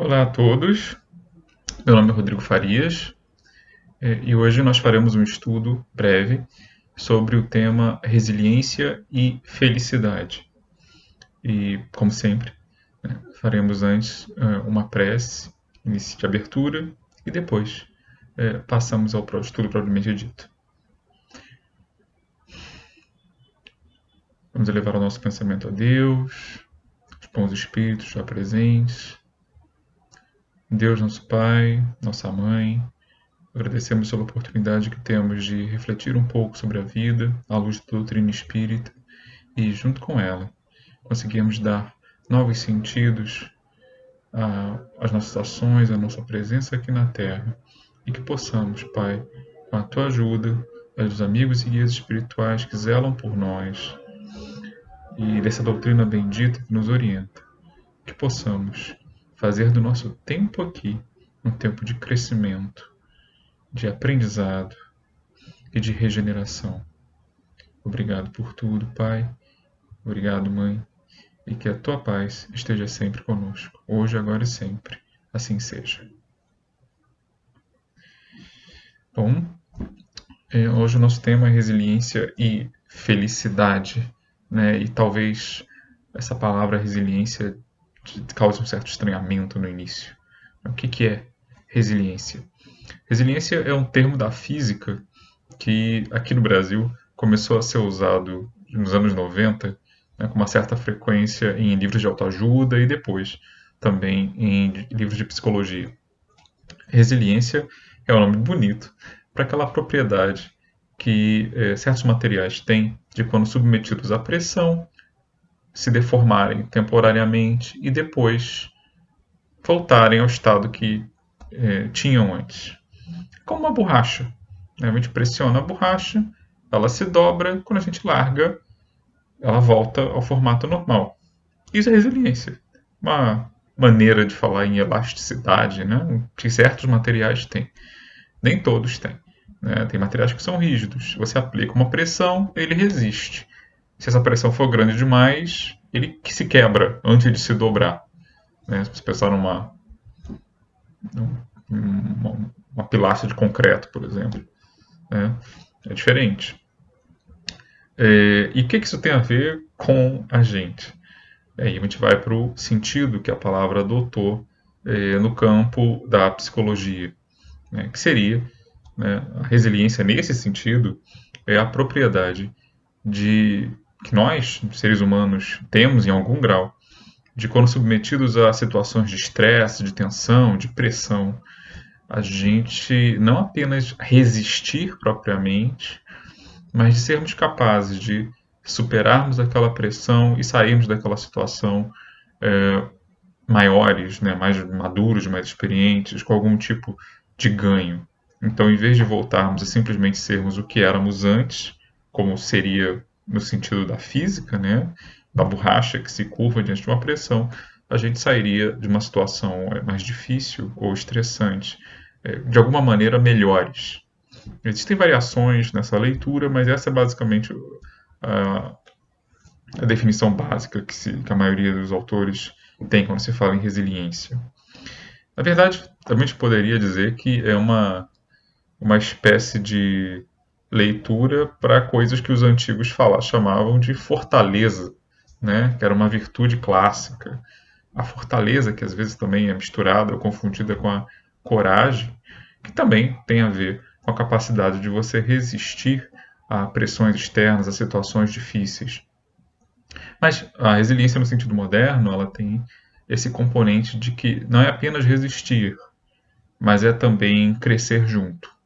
Olá a todos, meu nome é Rodrigo Farias e hoje nós faremos um estudo breve sobre o tema resiliência e felicidade. E, como sempre, faremos antes uma prece, início de abertura e depois passamos ao estudo propriamente dito. Vamos elevar o nosso pensamento a Deus, os bons espíritos já presentes, Deus nosso Pai, nossa Mãe. Agradecemos pela oportunidade que temos de refletir um pouco sobre a vida à luz da doutrina espírita e, junto com ela, conseguirmos dar novos sentidos às nossas ações, à nossa presença aqui na Terra e que possamos, Pai, com a Tua ajuda, a dos amigos e guias espirituais que zelam por nós e dessa doutrina bendita que nos orienta, que possamos fazer do nosso tempo aqui um tempo de crescimento, de aprendizado e de regeneração. Obrigado por tudo, Pai. Obrigado, Mãe. E que a Tua paz esteja sempre conosco, hoje, agora e sempre. Assim seja. Bom, hoje o nosso tema é resiliência e felicidade, né? E talvez essa palavra resiliência cause um certo estranhamento no início. O que é resiliência? Resiliência é um termo da física que aqui no Brasil começou a ser usado nos anos 90, né, com uma certa frequência em livros de autoajuda e depois também em livros de psicologia. Resiliência é um nome bonito para aquela propriedade que certos materiais têm de, quando submetidos à pressão, se deformarem temporariamente e depois voltarem ao estado que tinham antes. Como uma borracha. A gente pressiona a borracha, ela se dobra, quando a gente larga, ela volta ao formato normal. Isso é resiliência. Uma maneira de falar em elasticidade, né? Que certos materiais têm. Nem todos têm. Né? Tem materiais que são rígidos. Você aplica uma pressão, ele resiste. Se essa pressão for grande demais, ele se quebra antes de se dobrar. Né? Se você pensar uma pilastra de concreto, por exemplo. Né? É diferente. E o que isso tem a ver com a gente? Aí a gente vai para o sentido que a palavra adotou no campo da psicologia, né? Que seria, né, a resiliência nesse sentido é a propriedade de que nós, seres humanos, temos em algum grau, de quando submetidos a situações de estresse, de tensão, de pressão, a gente não apenas resistir propriamente, mas de sermos capazes de superarmos aquela pressão e sairmos daquela situação maiores, né, mais maduros, mais experientes, com algum tipo de ganho. Então, em vez de voltarmos a simplesmente sermos o que éramos antes, como seria no sentido da física, né, da borracha que se curva diante de uma pressão, a gente sairia de uma situação mais difícil ou estressante, de alguma maneira melhores. Existem variações nessa leitura, mas essa é basicamente a, a definição básica que a maioria dos autores tem quando se fala em resiliência. Na verdade, também a gente poderia dizer que é uma espécie de leitura para coisas que os antigos chamavam de fortaleza, né? Que era uma virtude clássica. A fortaleza, que às vezes também é misturada ou confundida com a coragem, que também tem a ver com a capacidade de você resistir a pressões externas, a situações difíceis. Mas a resiliência no sentido moderno, ela tem esse componente de que não é apenas resistir, mas é também crescer junto.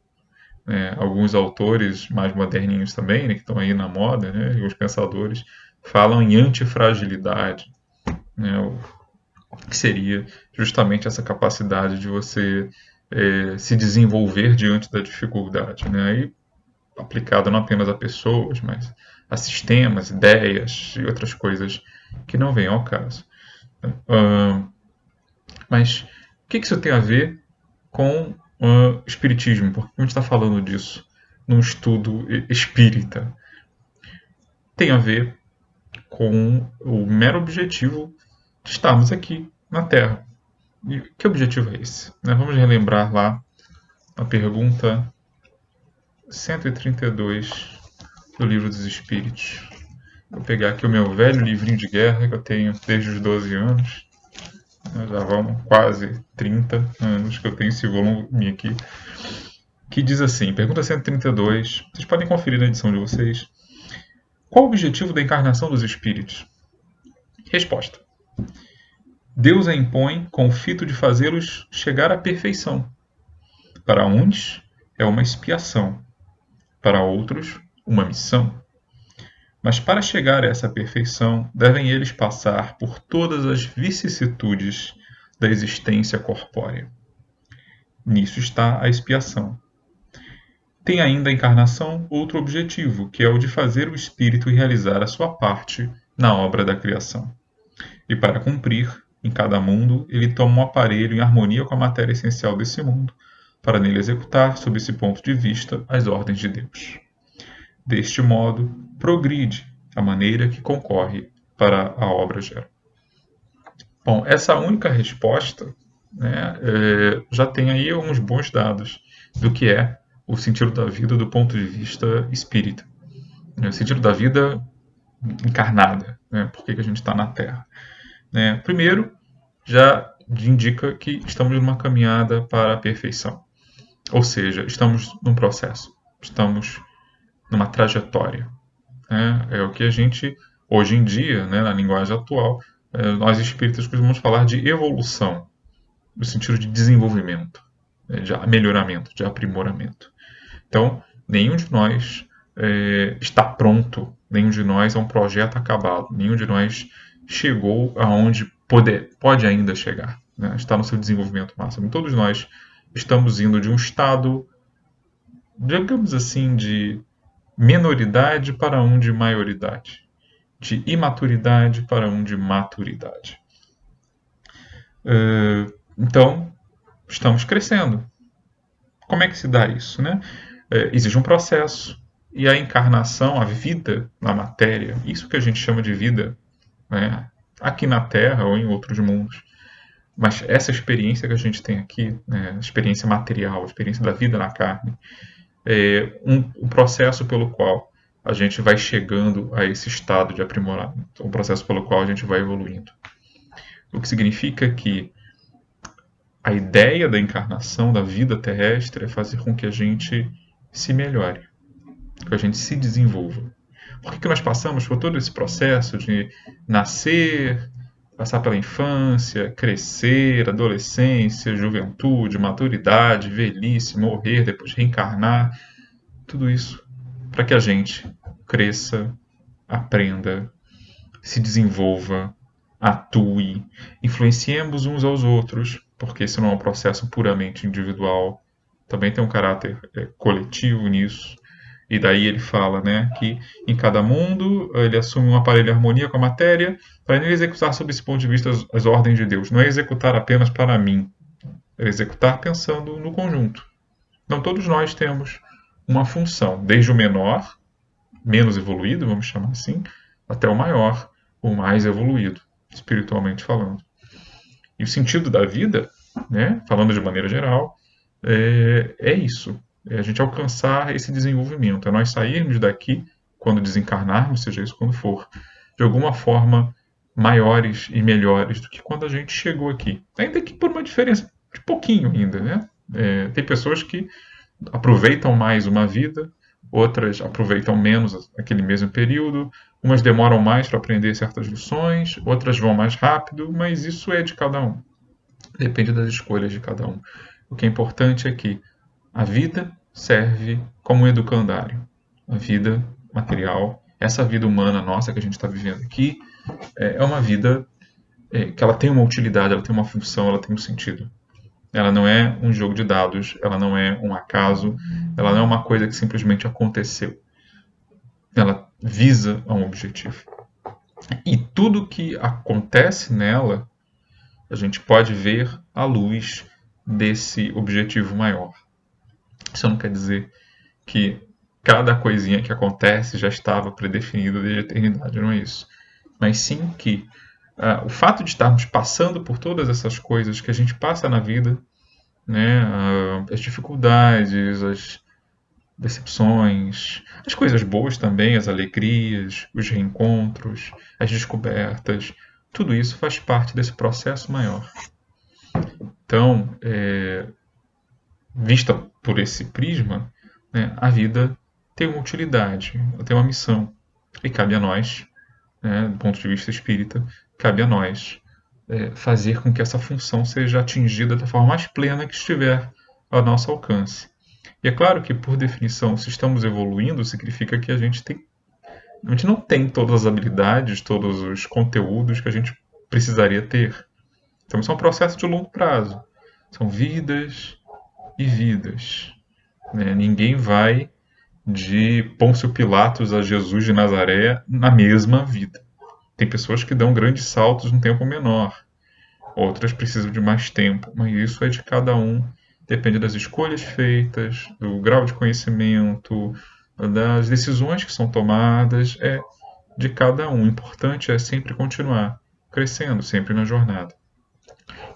Alguns autores mais moderninhos também, né, que estão aí na moda, né, e os pensadores, falam em antifragilidade, né, que seria justamente essa capacidade de você se desenvolver diante da dificuldade, né, e aplicada não apenas a pessoas, mas a sistemas, ideias e outras coisas que não vêm ao caso. Mas o que isso tem a ver com espiritismo? Por que a gente está falando disso num estudo espírita? Tem a ver com o mero objetivo de estarmos aqui na Terra. E que objetivo é esse? Vamos relembrar lá a pergunta 132 do Livro dos Espíritos. Vou pegar aqui o meu velho livrinho de guerra que eu tenho desde os 12 anos. Já vão quase 30 anos que eu tenho esse volume aqui. Que diz assim, pergunta 132, vocês podem conferir na edição de vocês. Qual o objetivo da encarnação dos espíritos? Resposta. Deus a impõe com o fito de fazê-los chegar à perfeição. Para uns é uma expiação, para outros uma missão. Mas para chegar a essa perfeição, devem eles passar por todas as vicissitudes da existência corpórea. Nisso está a expiação. Tem ainda a encarnação outro objetivo, que é o de fazer o espírito realizar a sua parte na obra da criação. E para cumprir, em cada mundo, ele toma um aparelho em harmonia com a matéria essencial desse mundo, para nele executar, sob esse ponto de vista, as ordens de Deus. Deste modo, progride a maneira que concorre para a obra geral. Bom, essa única resposta, já tem aí alguns bons dados do que é o sentido da vida do ponto de vista espírita. O sentido da vida encarnada, por que a gente está na Terra. Primeiro, já indica que estamos numa caminhada para a perfeição. Ou seja, estamos num processo, estamos numa trajetória. É o que a gente, hoje em dia, na linguagem atual, nós espíritas costumamos falar de evolução, no sentido de desenvolvimento, de melhoramento, de aprimoramento. Então, nenhum de nós está pronto, nenhum de nós é um projeto acabado, nenhum de nós chegou aonde pode ainda chegar, está no seu desenvolvimento máximo. Todos nós estamos indo de um estado, digamos assim, de menoridade para um de maioridade, de imaturidade para um de maturidade. Então, estamos crescendo. Como é que se dá isso, exige um processo. E a encarnação, a vida na matéria, isso que a gente chama de vida, aqui na Terra ou em outros mundos. Mas essa experiência que a gente tem aqui, a experiência material, a experiência da vida na carne, é um processo pelo qual a gente vai chegando a esse estado de aprimoramento, um processo pelo qual a gente vai evoluindo. O que significa que a ideia da encarnação, da vida terrestre, é fazer com que a gente se melhore, que a gente se desenvolva. Por que nós passamos por todo esse processo de nascer, passar pela infância, crescer, adolescência, juventude, maturidade, velhice, morrer, depois reencarnar? Tudo isso para que a gente cresça, aprenda, se desenvolva, atue, influenciemos uns aos outros, porque esse não é um processo puramente individual, também tem um caráter coletivo nisso. E daí ele fala que em cada mundo ele assume um aparelho de harmonia com a matéria para ele executar sob esse ponto de vista as ordens de Deus. Não é executar apenas para mim, é executar pensando no conjunto. Então todos nós temos uma função, desde o menor, menos evoluído, vamos chamar assim, até o maior, o mais evoluído, espiritualmente falando. E o sentido da vida, falando de maneira geral, é isso. É a gente alcançar esse desenvolvimento. É nós sairmos daqui, quando desencarnarmos, seja isso quando for, de alguma forma maiores e melhores do que quando a gente chegou aqui. Ainda que por uma diferença de pouquinho ainda, tem pessoas que aproveitam mais uma vida, outras aproveitam menos aquele mesmo período, umas demoram mais para aprender certas lições, outras vão mais rápido, mas isso é de cada um. Depende das escolhas de cada um. O que é importante é que a vida serve como um educandário. A vida material, essa vida humana nossa que a gente está vivendo aqui, é uma vida que ela tem uma utilidade, ela tem uma função, ela tem um sentido. Ela não é um jogo de dados, ela não é um acaso, ela não é uma coisa que simplesmente aconteceu. Ela visa a um objetivo. E tudo que acontece nela, a gente pode ver à luz desse objetivo maior. Isso não quer dizer que cada coisinha que acontece já estava predefinida desde a eternidade, não é isso. Mas sim que O fato de estarmos passando por todas essas coisas que a gente passa na vida, né, as dificuldades, as decepções, as coisas boas também, as alegrias, os reencontros, as descobertas, tudo isso faz parte desse processo maior. Então, vista por esse prisma, né, a vida tem uma utilidade, ela tem uma missão. E cabe a nós, né, do ponto de vista espírita, cabe a nós fazer com que essa função seja atingida da forma mais plena que estiver ao nosso alcance. E é claro que, por definição, se estamos evoluindo, significa que a gente não tem todas as habilidades, todos os conteúdos que a gente precisaria ter. Então, isso é um processo de longo prazo. São vidas e vidas, né? Ninguém vai de Pôncio Pilatos a Jesus de Nazaré na mesma vida. Tem pessoas que dão grandes saltos num tempo menor, outras precisam de mais tempo, mas isso é de cada um, depende das escolhas feitas, do grau de conhecimento, das decisões que são tomadas, é de cada um. O importante é sempre continuar crescendo, sempre na jornada.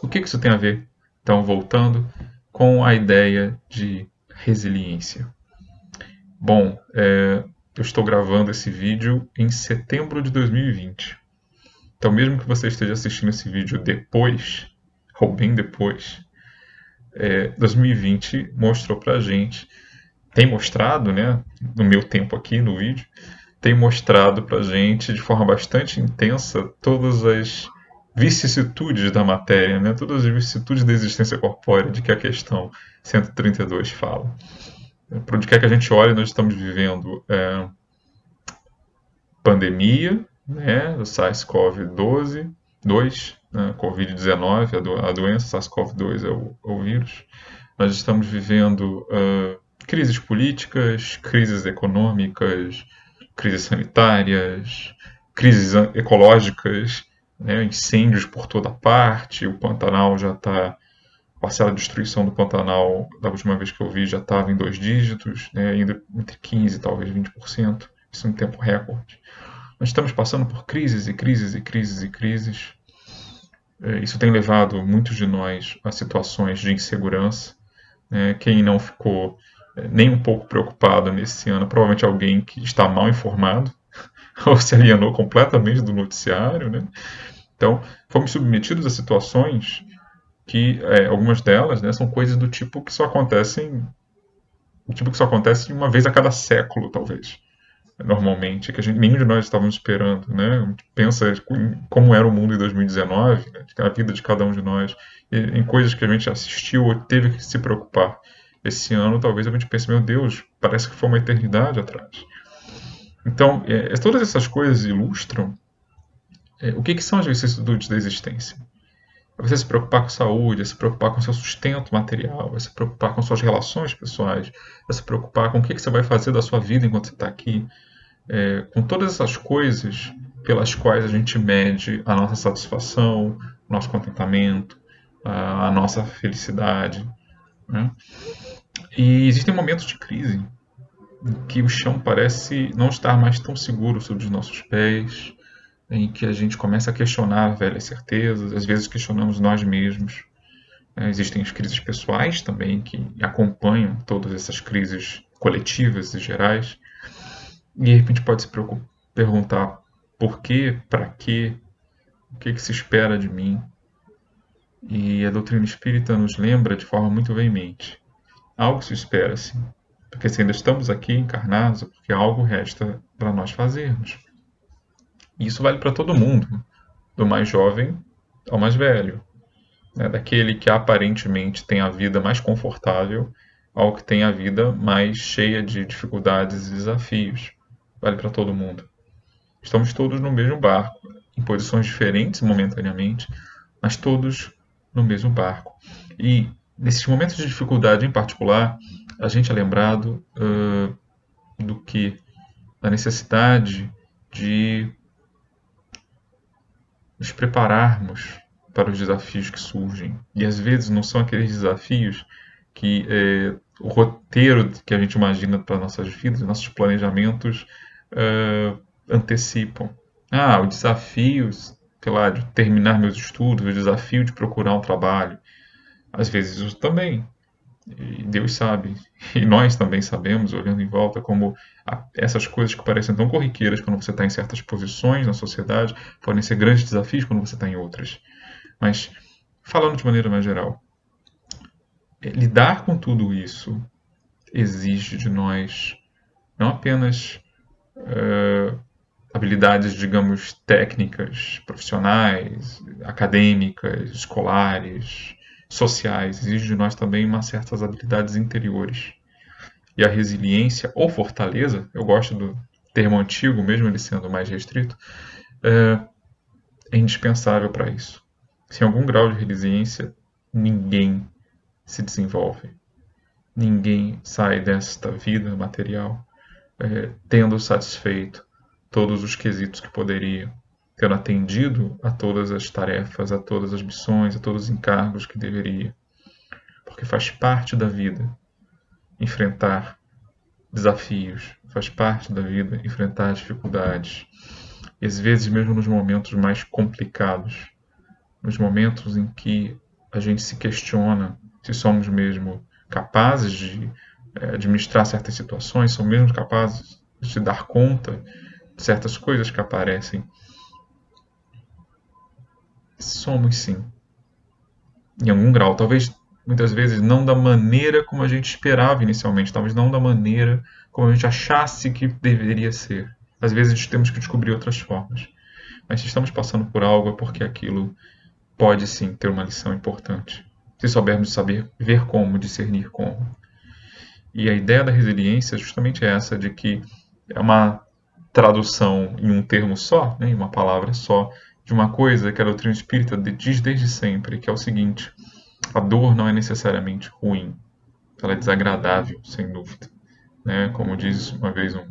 O que isso tem a ver, então, voltando, com a ideia de resiliência? Bom, eu estou gravando esse vídeo em setembro de 2020. Então, mesmo que você esteja assistindo esse vídeo depois, ou bem depois, 2020 mostrou pra gente, tem mostrado, né, no meu tempo aqui no vídeo, tem mostrado pra gente de forma bastante intensa todas as vicissitudes da matéria, né, todas as vicissitudes da existência corpórea de que a questão 132 fala. Para onde quer que a gente olhe, nós estamos vivendo pandemia, né, do SARS-CoV-2, né, Covid-19, a doença SARS-CoV-2 é o vírus. Nós estamos vivendo crises políticas, crises econômicas, crises sanitárias, crises ecológicas, né, incêndios por toda parte, o Pantanal já está... A parcela de destruição do Pantanal, da última vez que eu vi, já estava em 2 dígitos, né, ainda entre 15% e talvez 20%, isso em tempo recorde. Nós estamos passando por crises e crises e crises e crises. Isso tem levado muitos de nós a situações de insegurança. Quem não ficou nem um pouco preocupado nesse ano, provavelmente alguém que está mal informado ou se alienou completamente do noticiário, né? Então, fomos submetidos a situações que algumas delas, né, são coisas do tipo que só acontecem uma vez a cada século, talvez. Normalmente, que nenhum de nós estávamos esperando, né? A gente pensa em como era o mundo em 2019, né? A vida de cada um de nós, em coisas que a gente assistiu ou teve que se preocupar. Esse ano, talvez a gente pense, meu Deus, parece que foi uma eternidade atrás. Então, todas essas coisas ilustram o que são as vicissitudes da existência. É você se preocupar com saúde, é se preocupar com seu sustento material, é se preocupar com suas relações pessoais, é se preocupar com o que você vai fazer da sua vida enquanto você está aqui. Com todas essas coisas pelas quais a gente mede a nossa satisfação, o nosso contentamento, a nossa felicidade, né? E existem momentos de crise em que o chão parece não estar mais tão seguro sob os nossos pés, em que a gente começa a questionar velhas certezas, às vezes questionamos nós mesmos. Existem as crises pessoais também que acompanham todas essas crises coletivas e gerais. E de repente pode se perguntar por quê, para quê, o que se espera de mim. E a doutrina espírita nos lembra de forma muito veemente. Algo se espera, sim. Porque se ainda estamos aqui encarnados, é porque algo resta para nós fazermos. E isso vale para todo mundo, do mais jovem ao mais velho. Daquele que aparentemente tem a vida mais confortável ao que tem a vida mais cheia de dificuldades e desafios. Vale para todo mundo. Estamos todos no mesmo barco, em posições diferentes momentaneamente, mas todos no mesmo barco. E nesses momentos de dificuldade em particular, a gente é lembrado do que? Da necessidade de nos prepararmos para os desafios que surgem. E às vezes não são aqueles desafios que o roteiro que a gente imagina para nossas vidas, nossos planejamentos antecipam. O desafio sei lá, de terminar meus estudos, o desafio de procurar um trabalho. Às vezes isso também, e Deus sabe, e nós também sabemos, olhando em volta, como essas coisas que parecem tão corriqueiras quando você está em certas posições na sociedade, podem ser grandes desafios quando você está em outras. Mas, falando de maneira mais geral, lidar com tudo isso exige de nós não apenas habilidades, digamos, técnicas, profissionais, acadêmicas, escolares, sociais, exige de nós também umas certas habilidades interiores. E a resiliência ou fortaleza, eu gosto do termo antigo, mesmo ele sendo mais restrito, é indispensável para isso. Sem algum grau de resiliência, ninguém se desenvolve. Ninguém sai desta vida material tendo satisfeito todos os quesitos que poderia, tendo atendido a todas as tarefas, a todas as missões, a todos os encargos que deveria. Porque faz parte da vida enfrentar desafios, faz parte da vida enfrentar dificuldades. E às vezes, mesmo nos momentos mais complicados, nos momentos em que a gente se questiona se somos mesmo capazes de administrar certas situações, somos mesmo capazes de dar conta de certas coisas que aparecem. Somos sim, em algum grau. Talvez muitas vezes não da maneira como a gente esperava inicialmente, talvez não da maneira como a gente achasse que deveria ser. Às vezes temos que descobrir outras formas. Mas se estamos passando por algo é porque aquilo pode sim ter uma lição importante. Se soubermos saber ver como, discernir como. E a ideia da resiliência é justamente essa, de que é uma tradução em um termo só, né, em uma palavra só, de uma coisa que a doutrina espírita diz desde sempre, que é o seguinte: a dor não é necessariamente ruim, ela é desagradável, sem dúvida. Né? Como diz uma vez um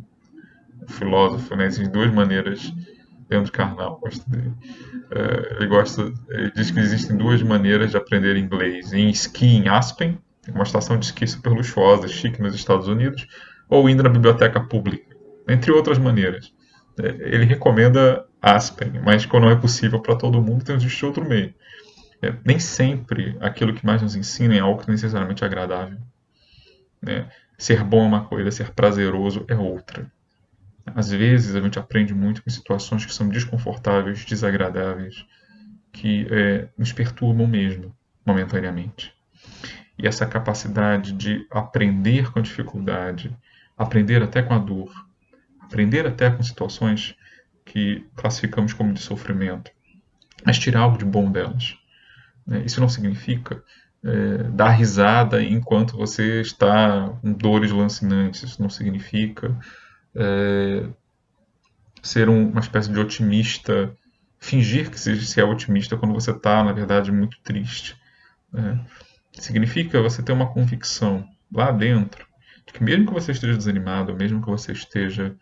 filósofo, né, existem duas maneiras, Leandro Carnal, gosto dele. Ele diz que existem duas maneiras de aprender inglês: em esqui em Aspen, uma estação de esqui super luxuosa, chique nos Estados Unidos, ou indo na biblioteca pública, entre outras maneiras. Ele recomenda Aspen, mas quando não é possível para todo mundo, tem existe outro meio. Nem sempre aquilo que mais nos ensina é algo que necessariamente é agradável. Né? Ser bom é uma coisa, ser prazeroso é outra. Às vezes a gente aprende muito com situações que são desconfortáveis, desagradáveis, que nos perturbam mesmo, momentaneamente. E essa capacidade de aprender com a dificuldade, aprender até com a dor, aprender até com situações que classificamos como de sofrimento, mas tirar algo de bom delas. Isso não significa dar risada enquanto você está com dores lancinantes. Isso não significa ser uma espécie de otimista, fingir que se é otimista quando você está, na verdade, muito triste. Significa você ter uma convicção lá dentro de que mesmo que você esteja desanimado, mesmo que você esteja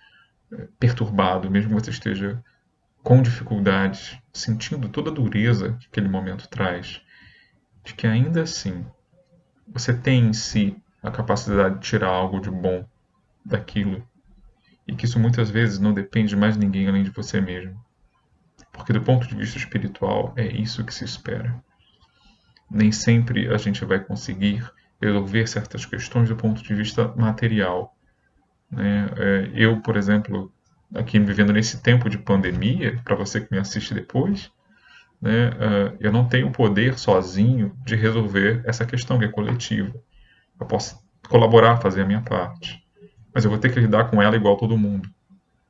perturbado, mesmo que você esteja com dificuldades, sentindo toda a dureza que aquele momento traz, de que ainda assim você tem em si a capacidade de tirar algo de bom daquilo e que isso muitas vezes não depende de mais ninguém além de você mesmo. Porque do ponto de vista espiritual é isso que se espera. Nem sempre a gente vai conseguir resolver certas questões do ponto de vista material. Né? Eu, por exemplo, aqui vivendo nesse tempo de pandemia, para você que me assiste depois, né, eu não tenho o poder sozinho de resolver essa questão que é coletiva. Eu posso colaborar, fazer a minha parte, mas eu vou ter que lidar com ela igual todo mundo.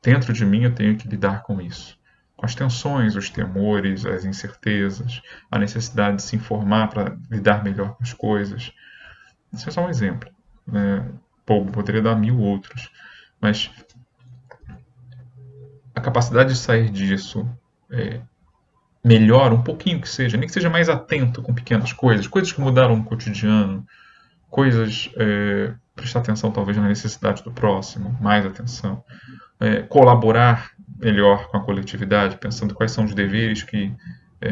Dentro de mim eu tenho que lidar com isso. Com as tensões, os temores, as incertezas, a necessidade de se informar para lidar melhor com as coisas. Isso é só um exemplo. Né? Poderia dar 1000 outros. Mas a capacidade de sair disso melhor um pouquinho que seja, nem que seja mais atento com pequenas coisas, coisas que mudaram no cotidiano, coisas, prestar atenção talvez na necessidade do próximo, mais atenção, colaborar melhor com a coletividade, pensando quais são os deveres que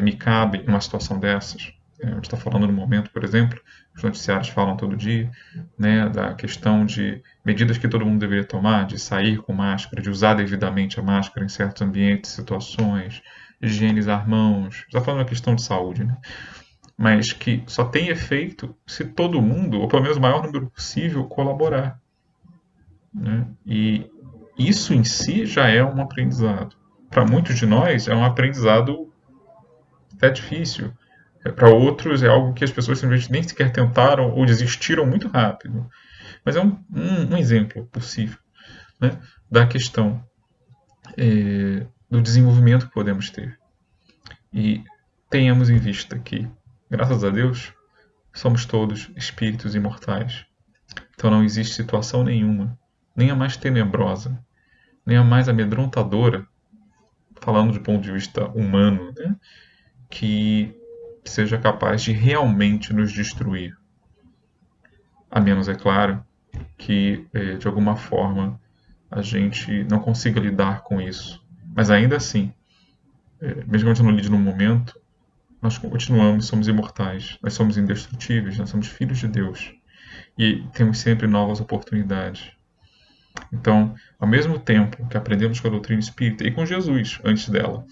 me cabem em uma situação dessas. a gente está falando no momento, por exemplo, os noticiários falam todo dia, né, da questão de medidas que todo mundo deveria tomar, de sair com máscara, de usar devidamente a máscara em certos ambientes, situações, higienizar mãos. Está falando da questão de saúde, né? Mas que só tem efeito se todo mundo, ou pelo menos o maior número possível, colaborar, né? E isso em si já é um aprendizado. Para muitos de nós é um aprendizado até difícil. Para outros é algo que as pessoas simplesmente nem sequer tentaram ou desistiram muito rápido. Mas é um exemplo possível, né, da questão do desenvolvimento que podemos ter. E tenhamos em vista que, graças a Deus, somos todos espíritos imortais. Então não existe situação nenhuma, nem a mais tenebrosa, nem a mais amedrontadora, falando do ponto de vista humano, né, que seja capaz de realmente nos destruir. A menos, é claro, que de alguma forma a gente não consiga lidar com isso. Mas ainda assim, mesmo que a gente não lide no momento, nós continuamos, somos imortais, nós somos indestrutíveis, nós somos filhos de Deus. E temos sempre novas oportunidades. Então, ao mesmo tempo que aprendemos com a doutrina espírita e com Jesus antes dela,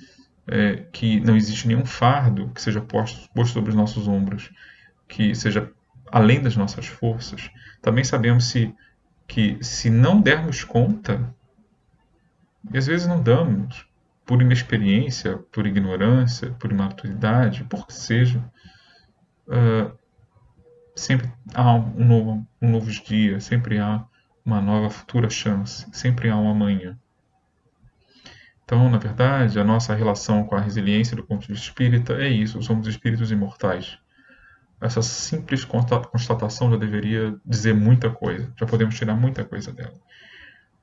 que não existe nenhum fardo que seja posto sobre os nossos ombros, que seja além das nossas forças, também sabemos que se não dermos conta, e às vezes não damos, por inexperiência, por ignorância, por imaturidade, por que seja, sempre há um novo dia, sempre há uma nova futura chance, sempre há um amanhã. Então, na verdade, a nossa relação com a resiliência do ponto de vista espírita é isso, somos espíritos imortais. Essa simples constatação já deveria dizer muita coisa, já podemos tirar muita coisa dela.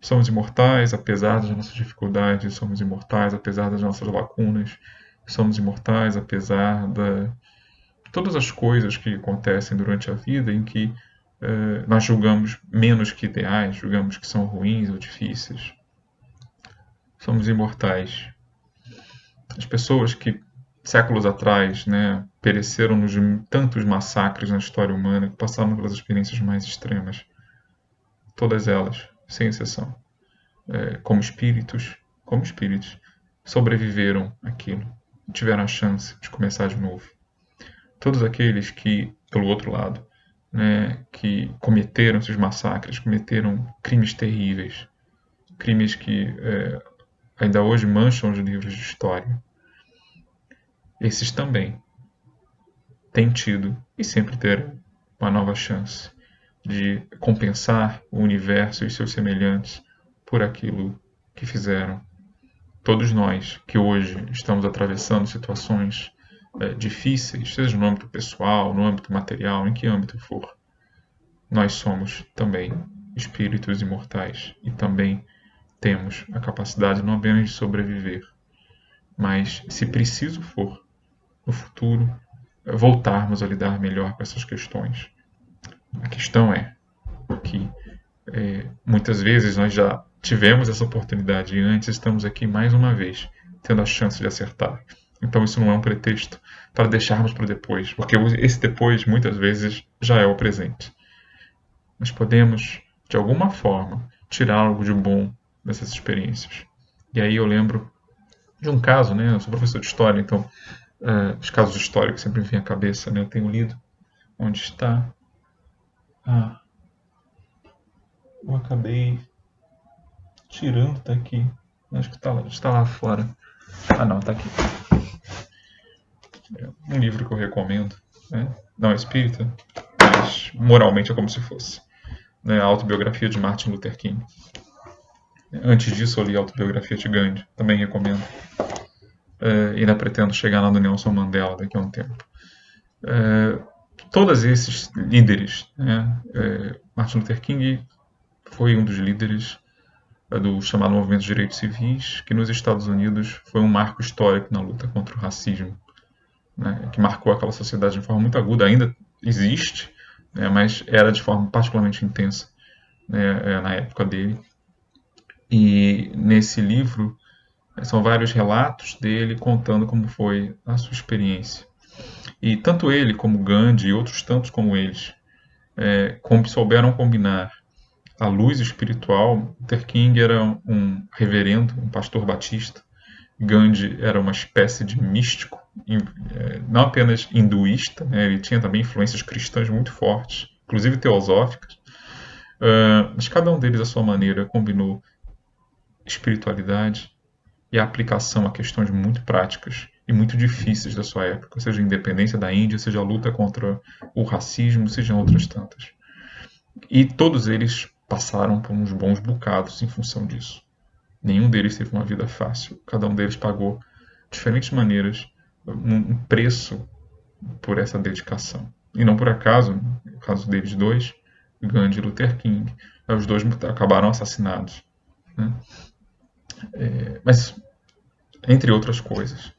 Somos imortais apesar das nossas dificuldades, somos imortais apesar das nossas lacunas, somos imortais apesar de todas as coisas que acontecem durante a vida em que nós julgamos menos que ideais, julgamos que são ruins ou difíceis. Somos imortais. As pessoas que séculos atrás, né, pereceram nos tantos massacres na história humana, que passaram pelas experiências mais extremas, todas elas, sem exceção, como espíritos, sobreviveram àquilo, tiveram a chance de começar de novo. Todos aqueles que, pelo outro lado, né, que cometeram esses massacres, cometeram crimes terríveis, crimes que ainda hoje mancham os livros de história, esses também têm tido e sempre terão uma nova chance de compensar o universo e seus semelhantes por aquilo que fizeram. Todos nós que hoje estamos atravessando situações difíceis, seja no âmbito pessoal, no âmbito material, em que âmbito for, nós somos também espíritos imortais e também temos a capacidade não apenas de sobreviver, mas, se preciso for, no futuro, voltarmos a lidar melhor com essas questões. A questão é que muitas vezes nós já tivemos essa oportunidade e antes estamos aqui mais uma vez, tendo a chance de acertar. Então isso não é um pretexto para deixarmos para depois, porque esse depois muitas vezes já é o presente. Nós podemos, de alguma forma, tirar algo de bom dessas experiências. E aí eu lembro de um caso, né? Eu sou professor de história, então os casos históricos sempre me vêm à cabeça, né? Eu tenho lido. Onde está? Eu acabei tirando daqui. Acho que está lá fora. Não, está aqui. É um livro que eu recomendo, né? Não é espírita, mas moralmente é como se fosse, né? A autobiografia de Martin Luther King. Antes disso eu li a autobiografia de Gandhi, também recomendo. Ainda pretendo chegar lá do Nelson Mandela daqui a um tempo. Todos esses líderes, né? Martin Luther King foi um dos líderes do chamado Movimento de Direitos Civis, que nos Estados Unidos foi um marco histórico na luta contra o racismo, né? Que marcou aquela sociedade de forma muito aguda, ainda existe, né? Mas era de forma particularmente intensa, né? Na época dele. E nesse livro são vários relatos dele contando como foi a sua experiência. E tanto ele como Gandhi e outros tantos como eles souberam combinar a luz espiritual. Luther King era um reverendo, um pastor batista. Gandhi era uma espécie de místico, não apenas hinduísta, né? Ele tinha também influências cristãs muito fortes, inclusive teosóficas. Mas cada um deles, à sua maneira, combinou espiritualidade e a aplicação a questões muito práticas e muito difíceis da sua época, seja a independência da Índia, seja a luta contra o racismo, sejam outras tantas. E todos eles passaram por uns bons bocados em função disso. Nenhum deles teve uma vida fácil. Cada um deles pagou, de diferentes maneiras, um preço por essa dedicação. E não por acaso, no caso deles dois, Gandhi e Luther King, os dois acabaram assassinados. Né? Mas, entre outras coisas.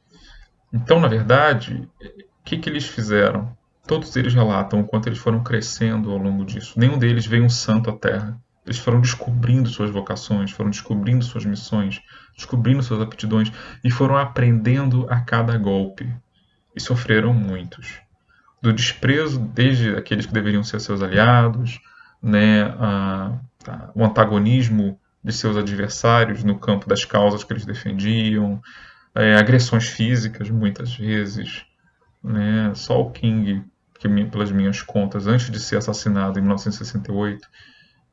Então, na verdade, o que eles fizeram? Todos eles relatam o quanto eles foram crescendo ao longo disso. Nenhum deles veio um santo à Terra. Eles foram descobrindo suas vocações, foram descobrindo suas missões, descobrindo suas aptidões e foram aprendendo a cada golpe. E sofreram muitos. Do desprezo, desde aqueles que deveriam ser seus aliados, né, o antagonismo de seus adversários no campo das causas que eles defendiam, agressões físicas muitas vezes, né? Só o King, que pelas minhas contas, antes de ser assassinado em 1968,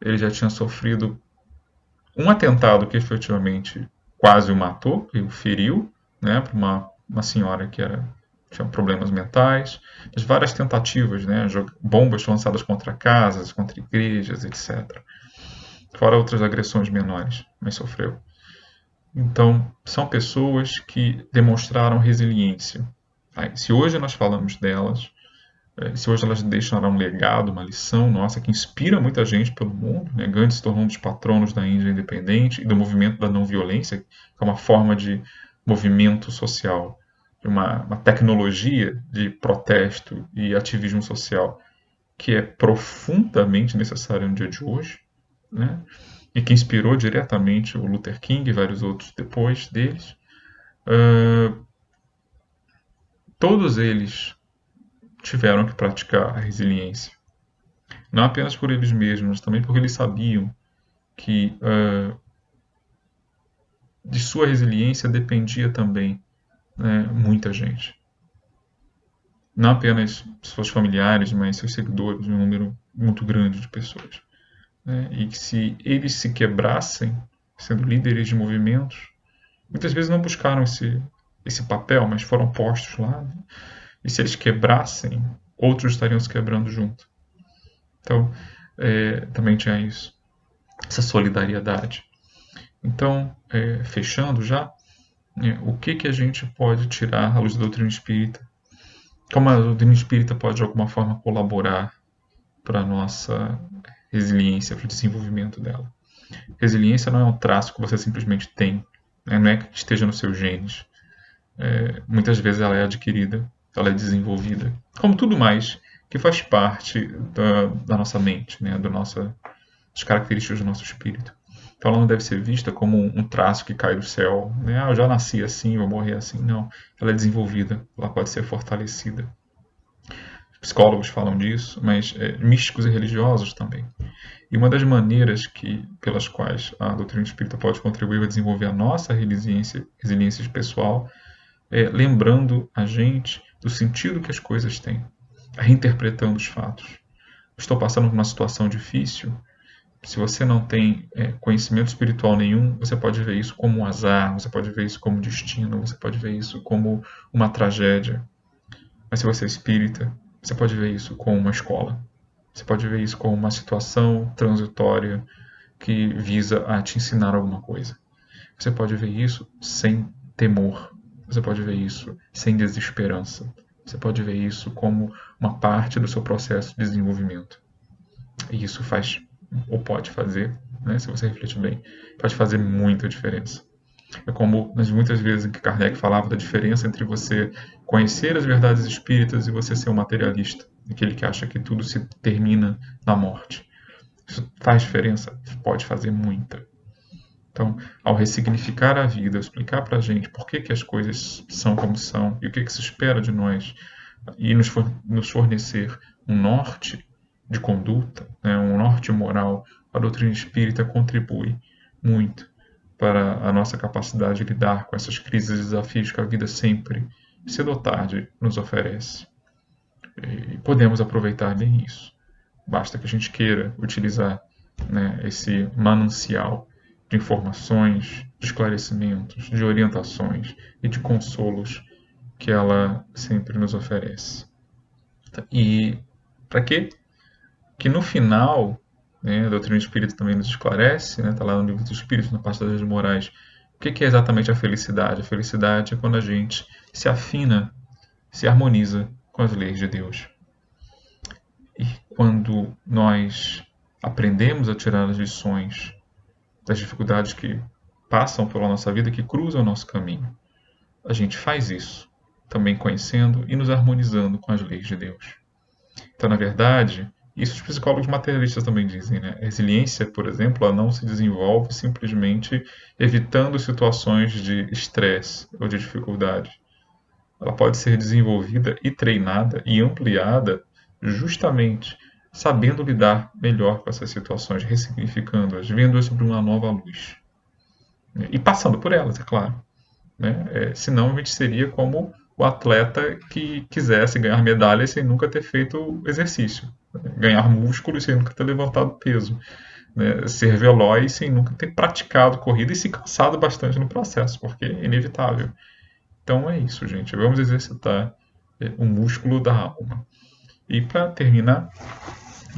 ele já tinha sofrido um atentado que efetivamente quase o matou, e o feriu, né, para uma senhora que tinha problemas mentais, mas várias tentativas, né, bombas lançadas contra casas, contra igrejas, etc. Fora outras agressões menores, mas sofreu. Então, são pessoas que demonstraram resiliência. Se hoje nós falamos delas, se hoje elas deixaram um legado, uma lição nossa que inspira muita gente pelo mundo, né? Gandhi se tornou um dos patronos da Índia independente e do movimento da não violência, que é uma forma de movimento social, de uma tecnologia de protesto e ativismo social que é profundamente necessária no dia de hoje, né? E que inspirou diretamente o Luther King e vários outros depois deles. Todos eles tiveram que praticar a resiliência. Não apenas por eles mesmos, mas também porque eles sabiam que de sua resiliência dependia também, né, muita gente. Não apenas seus familiares, mas seus seguidores, um número muito grande de pessoas. Né? E que se eles se quebrassem, sendo líderes de movimentos, muitas vezes não buscaram esse papel, mas foram postos lá. Né? E se eles quebrassem, outros estariam se quebrando junto. Então, também tinha isso, essa solidariedade. Então, fechando já, o que a gente pode tirar à luz da doutrina espírita? Como a doutrina espírita pode, de alguma forma, colaborar para a nossa resiliência, para o desenvolvimento dela? Resiliência não é um traço que você simplesmente tem, né? Não é que esteja nos seus genes. Muitas vezes ela é adquirida, ela é desenvolvida, como tudo mais que faz parte da nossa mente, né? Das características do nosso espírito. Então ela não deve ser vista como um traço que cai do céu, né? Eu já nasci assim, vou morrer assim. Não, ela é desenvolvida, ela pode ser fortalecida. Psicólogos falam disso, mas místicos e religiosos também. E uma das maneiras pelas quais a doutrina espírita pode contribuir a desenvolver a nossa resiliência pessoal é lembrando a gente do sentido que as coisas têm, reinterpretando os fatos. Estou passando por uma situação difícil. Se você não tem conhecimento espiritual nenhum, você pode ver isso como um azar, você pode ver isso como destino, você pode ver isso como uma tragédia. Mas se você é espírita, você pode ver isso como uma escola. Você pode ver isso como uma situação transitória que visa a te ensinar alguma coisa. Você pode ver isso sem temor. Você pode ver isso sem desesperança. Você pode ver isso como uma parte do seu processo de desenvolvimento. E isso faz, ou pode fazer, né, se você refletir bem, pode fazer muita diferença. É como nas muitas vezes em que Kardec falava da diferença entre você conhecer as verdades espíritas e você ser um materialista, aquele que acha que tudo se termina na morte. Isso faz diferença? Pode fazer muita. Então, ao ressignificar a vida, explicar para a gente por que as coisas são como são e o que se espera de nós e nos fornecer um norte de conduta, né, um norte moral, a doutrina espírita contribui muito para a nossa capacidade de lidar com essas crises e desafios que a vida sempre, cedo ou tarde, nos oferece. E podemos aproveitar bem isso. Basta que a gente queira utilizar, né, esse manancial de informações, de esclarecimentos, de orientações e de consolos que ela sempre nos oferece. E para quê? Que no final, né, a doutrina espírita também nos esclarece, está, lá no livro dos Espíritos, na parte das leis morais, o que é exatamente a felicidade? A felicidade é quando a gente se afina, se harmoniza com as leis de Deus. E quando nós aprendemos a tirar as lições das dificuldades que passam pela nossa vida, que cruzam o nosso caminho, a gente faz isso, também conhecendo e nos harmonizando com as leis de Deus. Então, na verdade, isso os psicólogos materialistas também dizem, né? A resiliência, por exemplo, ela não se desenvolve simplesmente evitando situações de estresse ou de dificuldade. Ela pode ser desenvolvida e treinada e ampliada justamente sabendo lidar melhor com essas situações, ressignificando-as, vendo-as sobre uma nova luz. E passando por elas, é claro. Né? Senão a gente seria como o atleta que quisesse ganhar medalhas sem nunca ter feito exercício. Né? Ganhar músculos sem nunca ter levantado peso. Né? Ser veloz sem nunca ter praticado corrida e se cansado bastante no processo, porque é inevitável. Então é isso, gente. Vamos exercitar o músculo da alma. E para terminar,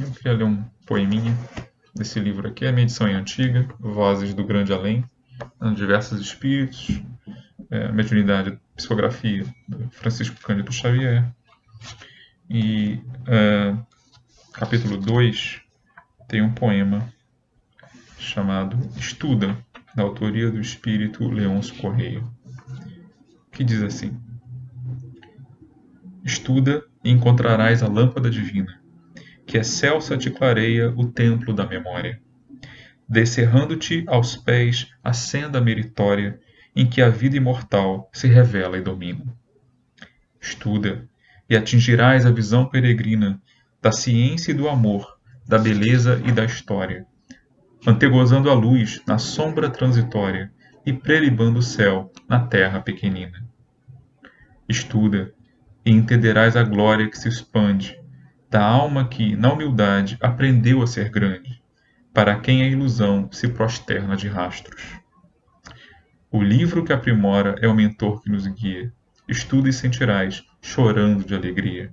eu queria ler um poeminha desse livro aqui. A minha edição é antiga, Vozes do Grande Além, diversos espíritos, mediunidade, psicografia do Francisco Cândido Xavier. E capítulo 2 tem um poema chamado Estuda, da autoria do espírito Leôncio Correia, que diz assim: Estuda e encontrarás a lâmpada divina, que excelsa te clareia o templo da memória, descerrando-te aos pés a senda meritória em que a vida imortal se revela e domina. Estuda e atingirás a visão peregrina da ciência e do amor, da beleza e da história, antegozando a luz na sombra transitória e prelibando o céu na terra pequenina. Estuda e entenderás a glória que se expande da alma que, na humildade, aprendeu a ser grande, para quem a ilusão se prosterna de rastros. O livro que aprimora é o mentor que nos guia. Estuda e sentirás, chorando de alegria,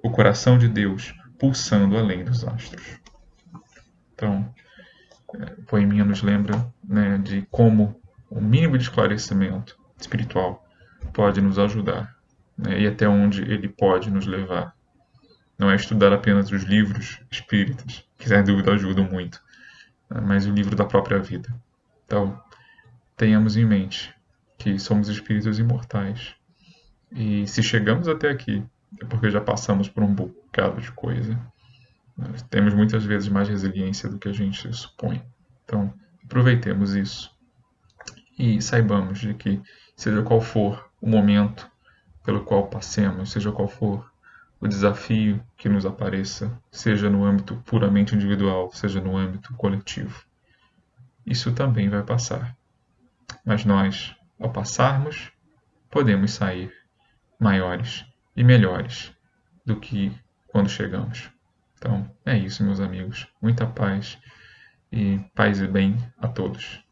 o coração de Deus pulsando além dos astros. Então, o poeminha nos lembra, né, de como o mínimo de esclarecimento espiritual pode nos ajudar, né, e até onde ele pode nos levar. Não é estudar apenas os livros espíritas, que sem dúvida ajudam muito, né, mas o livro da própria vida. Então, tenhamos em mente que somos espíritos imortais. E se chegamos até aqui, é porque já passamos por um bocado de coisa. Nós temos muitas vezes mais resiliência do que a gente supõe. Então, aproveitemos isso e saibamos de que, seja qual for o momento pelo qual passemos, seja qual for o desafio que nos apareça, seja no âmbito puramente individual, seja no âmbito coletivo, isso também vai passar. Mas nós, ao passarmos, podemos sair maiores e melhores do que quando chegamos. Então, é isso, meus amigos. Muita paz e bem a todos.